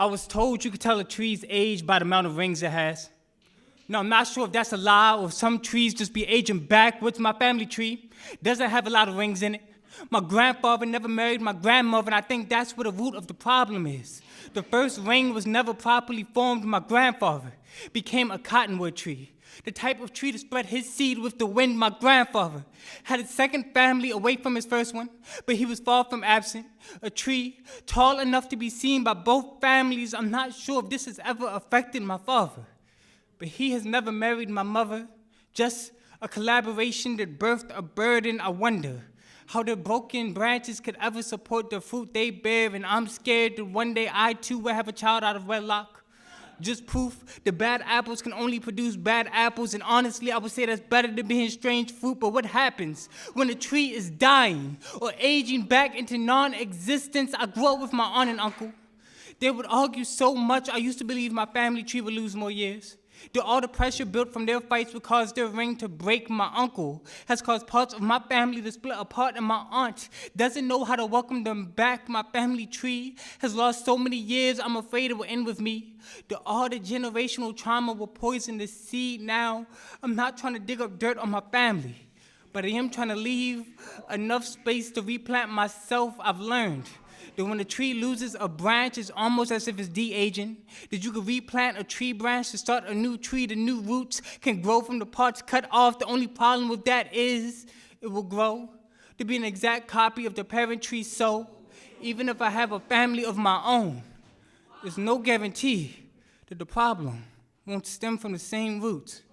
I was told you could tell a tree's age by the amount of rings it has. Now, I'm not sure if that's a lie or if some trees just be aging backwards. My family tree doesn't have a lot of rings in it. My grandfather never married my grandmother, and I think that's where the root of the problem is. The first ring was never properly formed. My grandfather became a cottonwood tree, the type of tree to spread his seed with the wind. My grandfather had a second family away from his first one, but he was far from absent. A tree tall enough to be seen by both families. I'm not sure if this has ever affected my father, but he has never married my mother. Just a collaboration that birthed a burden. I wonder how their broken branches could ever support the fruit they bear, and I'm scared that one day I too will have a child out of wedlock. Just proof the bad apples can only produce bad apples, and honestly, I would say that's better than being strange fruit. But what happens when a tree is dying or aging back into non-existence? I grew up with my aunt and uncle. They would argue so much. I used to believe my family tree would lose more years. That all the pressure built from their fights would cause their ring to break. My uncle has caused parts of my family to split apart, and my aunt doesn't know how to welcome them back. My family tree has lost so many years, I'm afraid it will end with me. All the generational trauma will poison the seed. Now, I'm not trying to dig up dirt on my family, but I am trying to leave enough space to replant myself. I've learned that when a tree loses a branch, it's almost as if it's de-aging. That you can replant a tree branch to start a new tree. The new roots can grow from the parts cut off. The only problem with that is it will grow to be an exact copy of the parent tree. So even if I have a family of my own, there's no guarantee that the problem won't stem from the same roots.